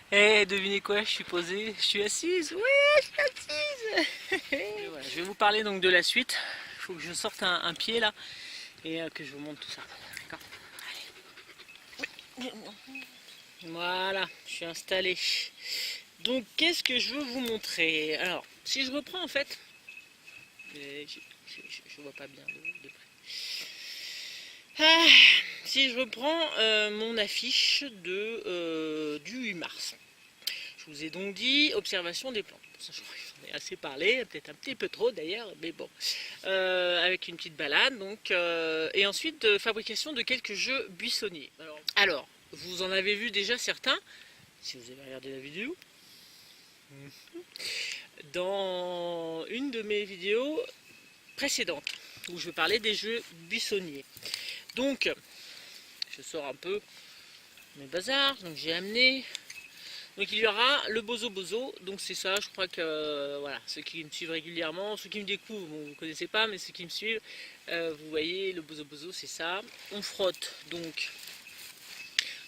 Eh, devinez quoi, je suis posée, je suis assise, oui, je suis assise. Et voilà, je vais vous parler donc de la suite. Il faut que je sorte un pied là et que je vous montre tout ça. D'accord. Voilà, je suis installé. Donc, qu'est-ce que je veux vous montrer? Alors, si je reprends en fait, je vois pas bien de près. Ah, si je reprends mon affiche du 8 mars. Je vous ai donc dit observation des plantes. Ça, je crois que j'en ai assez parlé, peut-être un petit peu trop d'ailleurs, mais bon. Avec une petite balade, donc, et ensuite fabrication de quelques jeux buissonniers. Alors, vous en avez vu déjà certains, si vous avez regardé la vidéo, dans une de mes vidéos précédentes, où je parlais des jeux buissonniers. Donc, je sors un peu mes bazars, donc j'ai amené. Donc il y aura le Bozo Bozo, donc c'est ça, je crois que voilà, ceux qui me suivent régulièrement, ceux qui me découvrent, bon, vous ne connaissez pas, mais ceux qui me suivent, vous voyez, le Bozo Bozo c'est ça. On frotte donc.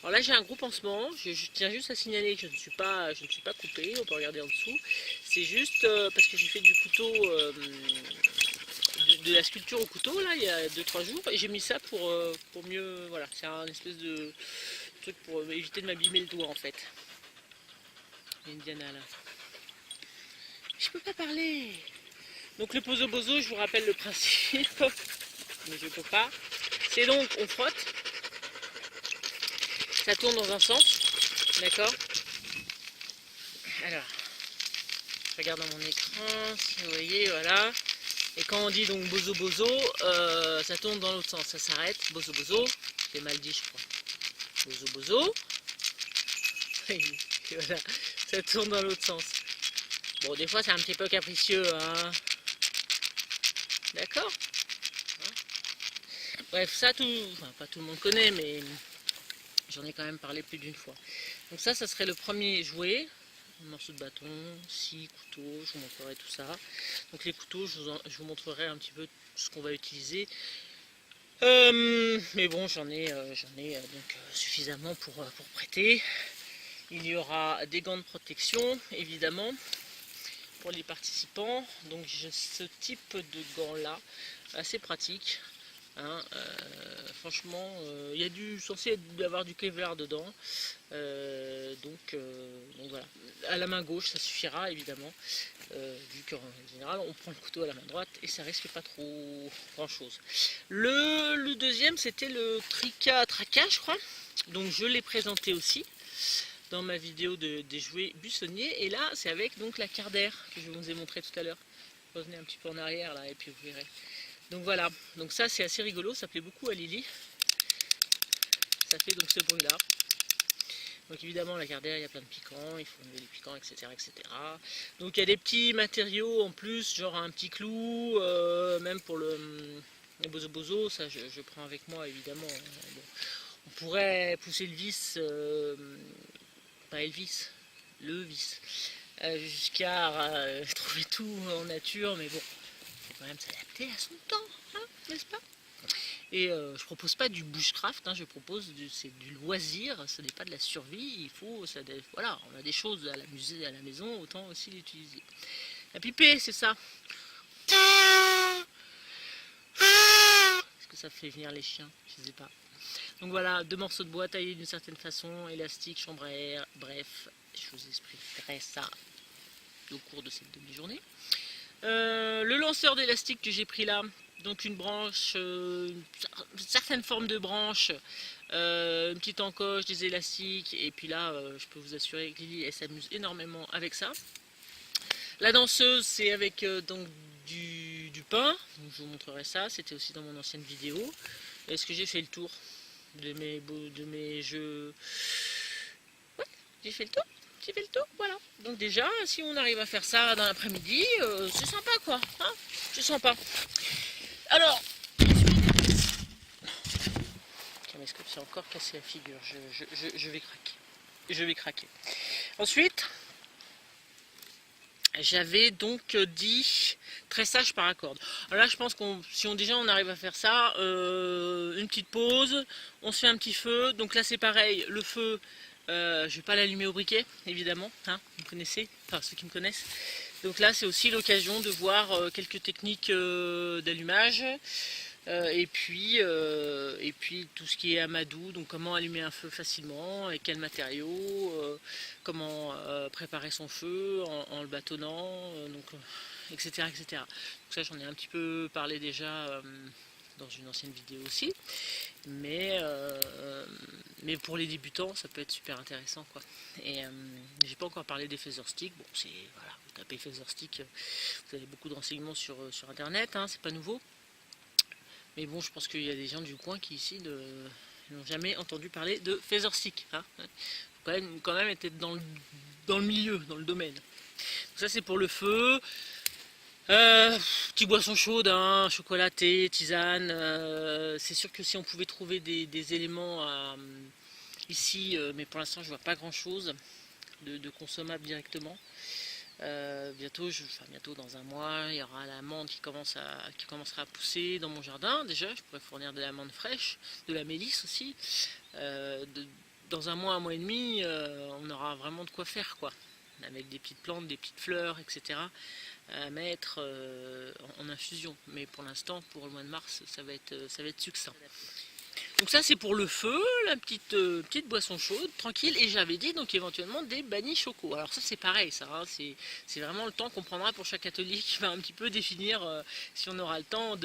Alors là j'ai un groupe en ce moment, je tiens juste à signaler que je ne suis pas coupée, on peut regarder en dessous. C'est juste parce que j'ai fait du couteau, de la sculpture au couteau là, il y a 2-3 jours, et j'ai mis ça pour mieux, voilà, c'est un espèce de truc pour éviter de m'abîmer le doigt en fait. Indiana là. Je peux pas parler. Donc le pozo bozo, je vous rappelle le principe, mais je peux pas. C'est donc on frotte, ça tourne dans un sens, d'accord. Alors, je regarde dans mon écran, si vous voyez, voilà. Et quand on dit donc bozo bozo, ça tourne dans l'autre sens, ça s'arrête. Bozo bozo, j'ai mal dit je crois. Bozo bozo, et voilà, ça tourne dans l'autre sens. Bon, des fois c'est un petit peu capricieux, hein. D'accord. Bref, ça enfin pas tout le monde connaît, mais j'en ai quand même parlé plus d'une fois. Donc ça serait le premier jouet. Un morceau de bâton, scie, couteau, je vous montrerai tout ça. Donc les couteaux, je vous montrerai un petit peu ce qu'on va utiliser. Mais bon, j'en ai donc suffisamment pour prêter. Il y aura des gants de protection, évidemment, pour les participants. Donc j'ai ce type de gants là, assez pratique. Hein, franchement, il y a censé avoir du Kevlar dedans, donc voilà. À la main gauche, ça suffira évidemment, vu qu'en général on prend le couteau à la main droite et ça risque pas trop grand chose. Le deuxième, c'était le Trika Traka, je crois. Donc je l'ai présenté aussi dans ma vidéo des jouets buissonniers. Et là, c'est avec donc la Carder que je vous ai montré tout à l'heure. Revenez un petit peu en arrière là et puis vous verrez. Donc voilà, donc ça c'est assez rigolo, ça plaît beaucoup à Lily. Ça fait donc ce bruit là. Donc évidemment la Gardère, il y a plein de piquants, il faut enlever les piquants, etc., etc. Donc il y a des petits matériaux en plus, genre un petit clou, même pour le bozo bozo, ça je prends avec moi évidemment. Bon, on pourrait pousser le vis, pas Elvis, le vis, jusqu'à trouver tout en nature, mais bon, il faut quand même s'adapter à son temps, hein, n'est-ce pas? Et je propose pas du bushcraft, hein, je propose c'est du loisir, ce n'est pas de la survie, il faut, voilà, on a des choses à l'amuser à la maison, autant aussi l'utiliser. La pipée, c'est ça. Est-ce que ça fait venir les chiens? Je sais pas. Donc voilà, 2 morceaux de bois taillés d'une certaine façon, élastique, chambre à air, bref, je vous expliquerai ça au cours de cette demi-journée. Le lanceur d'élastique que j'ai pris là, donc une branche, une certaine forme de branche, une petite encoche, des élastiques, et puis là, je peux vous assurer que Lily, elle s'amuse énormément avec ça. La danseuse, c'est avec donc du pain, donc je vous montrerai ça, c'était aussi dans mon ancienne vidéo. Est-ce que j'ai fait le tour de mes jeux? Ouais, j'ai fait le tour. J'ai fait le tour, voilà. Donc déjà, si on arrive à faire ça dans l'après-midi, c'est sympa quoi, hein, c'est sympa. Alors, est-ce que c'est encore cassé la figure? Je vais craquer. Je vais craquer. Ensuite, j'avais donc dit tressage par accord. Alors là, je pense qu'on, si on déjà on arrive à faire ça, une petite pause, on se fait un petit feu. Donc là, c'est pareil, le feu, Je vais pas l'allumer au briquet, évidemment, hein, vous connaissez, enfin ceux qui me connaissent. Donc là, c'est aussi l'occasion de voir quelques techniques d'allumage. Et puis tout ce qui est amadou, donc comment allumer un feu facilement, avec quels matériaux, comment préparer son feu en le bâtonnant, etc., etc. Donc ça, j'en ai un petit peu parlé déjà dans une ancienne vidéo aussi, mais pour les débutants, ça peut être super intéressant, quoi. Et j'ai pas encore parlé des phaser sticks. Bon, c'est voilà, vous tapez phaser stick, vous avez beaucoup de renseignements sur internet, hein, c'est pas nouveau. Mais bon, je pense qu'il y a des gens du coin qui ici n'ont jamais entendu parler de phaser stick. Hein. Faut quand même être dans le milieu, dans le domaine. Donc ça, c'est pour le feu. Petite boisson chaude, hein, chocolat, thé, tisane. C'est sûr que si on pouvait trouver des éléments ici, mais pour l'instant, je vois pas grand chose de consommable directement. Bientôt, dans un mois, il y aura l'amande qui commencera à pousser dans mon jardin. Déjà, je pourrais fournir de l'amande fraîche, de la mélisse aussi. Dans un mois et demi, on aura vraiment de quoi faire, quoi. Avec des petites plantes, des petites fleurs, etc. à mettre en infusion. Mais pour l'instant, pour le mois de mars, ça va être succinct. Donc ça, c'est pour le feu, la petite boisson chaude, tranquille. Et j'avais dit donc éventuellement des bannis choco. Alors ça, c'est pareil, ça. Hein, c'est vraiment le temps qu'on prendra pour chaque atelier qui va un petit peu définir si on aura le temps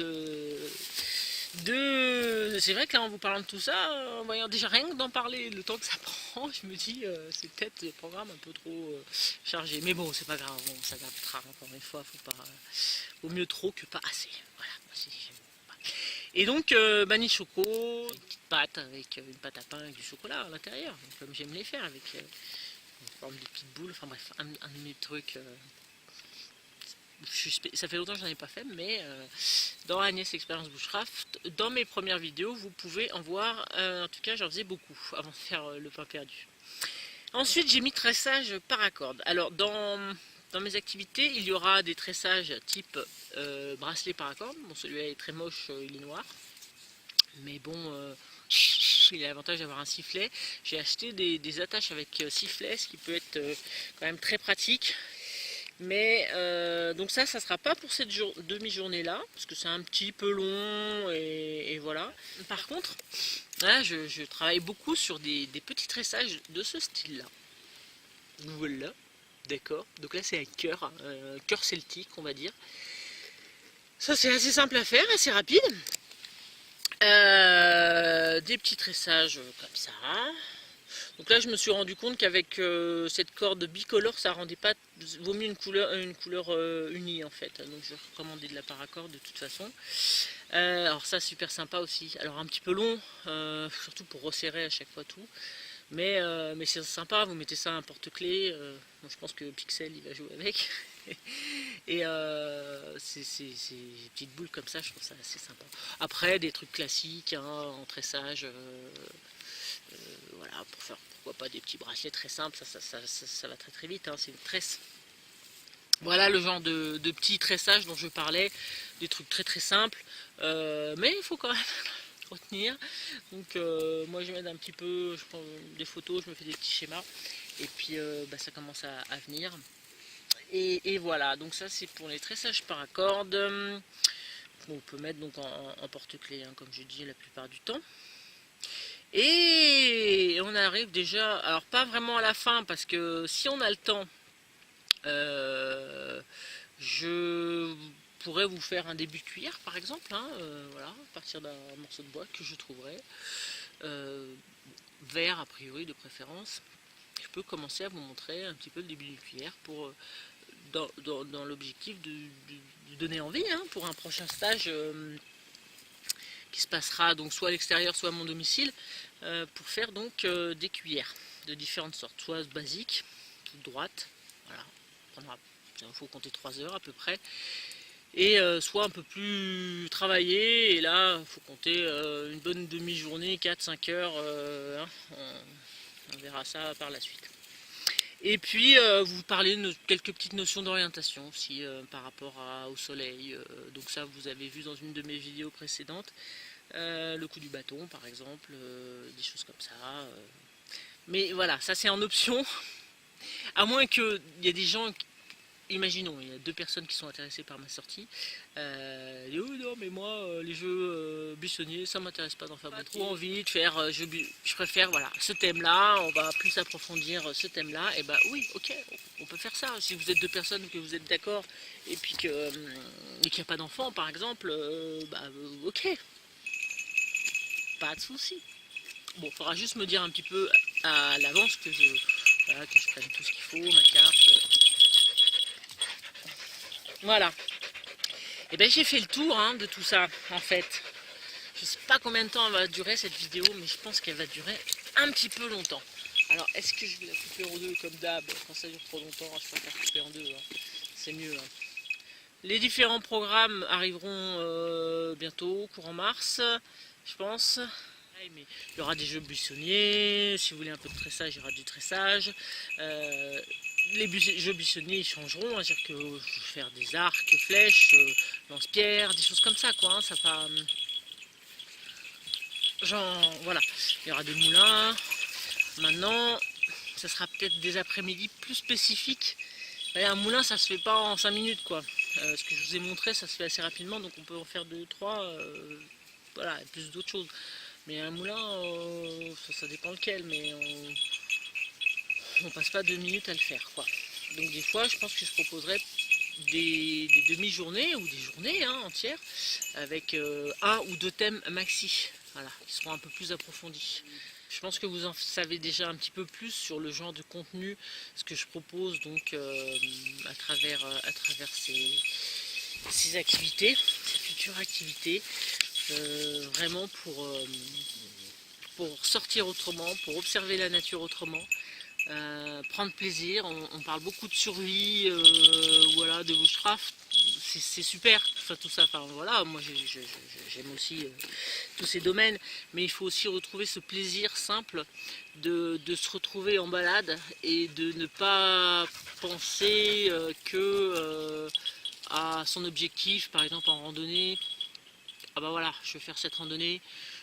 C'est vrai que là, en vous parlant de tout ça, en voyant déjà rien que d'en parler, le temps que ça prend, je me dis c'est peut-être le programme un peu trop chargé. Mais bon, c'est pas grave, on s'adaptera encore une fois. Vaut mieux trop que pas assez. Voilà. Et donc, banni choco, une petite pâte avec une pâte à pain avec du chocolat à l'intérieur, comme j'aime les faire, avec une forme de petites boules. Enfin bref, un de mes trucs. Ça fait longtemps que je n'en ai pas fait, mais dans Agnès Expérience Bushcraft, dans mes premières vidéos, vous pouvez en voir. En tout cas, j'en faisais beaucoup avant de faire le pain perdu. Ensuite, j'ai mis tressage paracorde. Alors, dans mes activités, il y aura des tressages type bracelet paracorde. Bon, celui-là est très moche, il est noir. Mais bon, il a l'avantage d'avoir un sifflet. J'ai acheté des attaches avec sifflet, ce qui peut être quand même très pratique. Mais donc ça sera pas pour cette demi-journée là, parce que c'est un petit peu long et voilà. Par contre, là je travaille beaucoup sur des petits tressages de ce style là. Voilà, d'accord. Donc là c'est un cœur celtique, on va dire. Ça c'est assez simple à faire, assez rapide. Des petits tressages comme ça. Donc là je me suis rendu compte qu'avec cette corde bicolore ça rendait pas, vaut mieux une couleur unie en fait. Donc je recommandais de la paracorde de toute façon. Alors ça super sympa aussi. Alors un petit peu long, surtout pour resserrer à chaque fois tout. Mais c'est sympa, vous mettez ça à un porte-clés. Bon, je pense que Pixel il va jouer avec. Et ces petites boules comme ça, je trouve ça assez sympa. Après des trucs classiques, hein, en tressage. Voilà, pour faire pourquoi pas des petits bracelets très simples, ça va très très vite, hein, c'est une tresse. Voilà le genre de petits tressages dont je parlais, des trucs très très simples, mais il faut quand même retenir. Donc moi je m'aide un petit peu, je prends des photos, je me fais des petits schémas, et puis ça commence à venir. Et voilà, donc ça c'est pour les tressages paracorde. On peut mettre donc en porte-clés, hein, comme je dis la plupart du temps. Et on arrive déjà, alors pas vraiment à la fin, parce que si on a le temps, je pourrais vous faire un début de cuillère par exemple, hein, voilà, à partir d'un morceau de bois que je trouverai, vert a priori de préférence. Je peux commencer à vous montrer un petit peu le début d'une cuillère pour, dans l'objectif de donner envie, hein, pour un prochain stage qui se passera donc soit à l'extérieur soit à mon domicile, pour faire donc des cuillères de différentes sortes, soit basiques, toutes droites, voilà, il faut compter 3 heures à peu près, et soit un peu plus travaillé, et là il faut compter une bonne demi-journée, 4-5 heures, hein, on verra ça par la suite. Et puis vous parlez de quelques petites notions d'orientation aussi par rapport au soleil, donc ça vous avez vu dans une de mes vidéos précédentes, le coup du bâton par exemple, des choses comme ça. Mais voilà, ça c'est en option. À moins qu'il y ait des gens, imaginons, il y a 2 personnes qui sont intéressées par ma sortie. Oh non, mais moi, les jeux buissonniers, ça m'intéresse pas d'en faire beaucoup. Trop envie de faire, je préfère, voilà, ce thème-là, on va plus approfondir ce thème-là. Et bah oui, ok, on peut faire ça. Si vous êtes 2 personnes, que vous êtes d'accord, et puis qu'il n'y a pas d'enfant, par exemple, ok, pas de souci. Bon, il faudra juste me dire un petit peu à l'avance voilà, que je prenne tout ce qu'il faut, ma carte. Voilà. Et ben j'ai fait le tour hein, de tout ça en fait. Je sais pas combien de temps elle va durer cette vidéo, mais je pense qu'elle va durer un petit peu longtemps. Alors est-ce que je vais la couper en 2 comme d'hab? Quand ça dure trop longtemps, je préfère couper en 2. Hein. C'est mieux. Hein. Les différents programmes arriveront bientôt, courant mars, je pense. Mais il y aura des jeux buissonniers, si vous voulez un peu de tressage, il y aura du tressage. Les jeux buissonniers ils changeront, c'est-à-dire que je vais faire des arcs, flèches, lance-pierres, des choses comme ça, quoi. Hein, ça va. Genre, voilà. Il y aura des moulins. Maintenant, ça sera peut-être des après-midi plus spécifiques. Un moulin, ça se fait pas en 5 minutes, quoi. Ce que je vous ai montré, ça se fait assez rapidement, donc on peut en faire 2 ou 3. Voilà, et plus d'autres choses. Mais un moulin, ça dépend lequel, mais on passe pas 2 minutes à le faire, quoi. Donc des fois, je pense que je proposerai des demi-journées ou des journées hein, entières avec 1 ou 2 thèmes maxi, voilà, qui seront un peu plus approfondis. Je pense que vous en savez déjà un petit peu plus sur le genre de contenu, ce que je propose donc à travers ces activités, ces futures activités, vraiment pour sortir autrement, pour observer la nature autrement. Prendre plaisir, on parle beaucoup de survie, voilà, de bushcraft, c'est super, enfin, tout ça, enfin voilà, moi j'aime aussi tous ces domaines, mais il faut aussi retrouver ce plaisir simple de se retrouver en balade et de ne pas penser à son objectif, par exemple en randonnée. Ah bah voilà, je vais faire cette randonnée,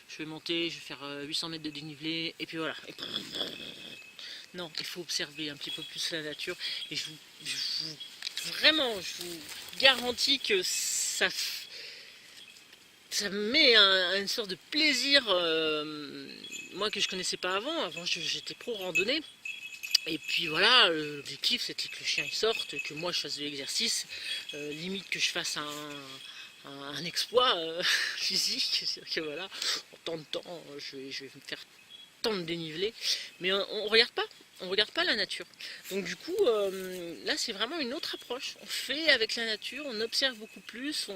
je vais monter, je vais faire 800 mètres de dénivelé, et puis voilà. Non, il faut observer un petit peu plus la nature, et vraiment, je vous garantis que ça met une sorte de plaisir, moi que je connaissais pas avant j'étais pro randonnée. Et puis voilà, l'objectif c'était que le chien il sorte, que moi je fasse de l'exercice, limite que je fasse un exploit physique, c'est-à-dire que voilà, en tant de temps, je vais me faire tant de dénivelé, mais on regarde pas la nature. Donc du coup, là c'est vraiment une autre approche. On fait avec la nature, on observe beaucoup plus,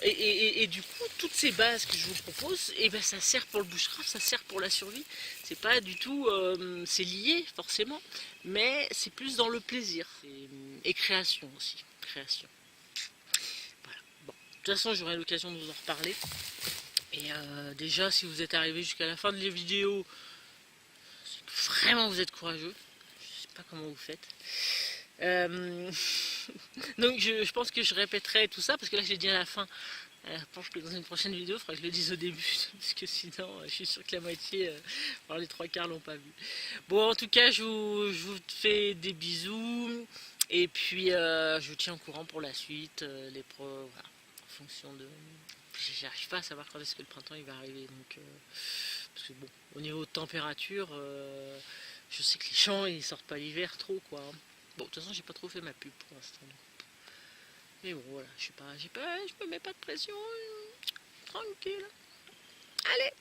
et du coup, toutes ces bases que je vous propose, et ben, ça sert pour le bushcraft, ça sert pour la survie. C'est pas du tout, c'est lié forcément, mais c'est plus dans le plaisir. Et création aussi, création. Voilà. Bon. De toute façon, j'aurai l'occasion de vous en reparler. Et déjà, si vous êtes arrivé jusqu'à la fin de la vidéo, c'est que vraiment vous êtes courageux. Je sais pas comment vous faites. Donc je pense que je répéterai tout ça parce que là j'ai dit à la fin. Je pense que dans une prochaine vidéo, il faudra que je le dise au début parce que sinon je suis sûr que la moitié, voire les 3/4 l'ont pas vu. Bon, en tout cas, je vous fais des bisous et puis je vous tiens au courant pour la suite, voilà, en fonction de. J'arrive pas à savoir quand est-ce que le printemps il va arriver, donc parce que bon, au niveau de température, je sais que les champs ils sortent pas l'hiver trop quoi. Bon, de toute façon, j'ai pas trop fait ma pub pour l'instant. Mais bon, voilà, je me mets pas de pression. Tranquille. Allez,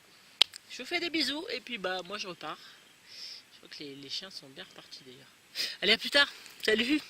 je vous fais des bisous et puis bah moi je repars. Je crois que les chiens sont bien repartis d'ailleurs. Allez, à plus tard. Salut.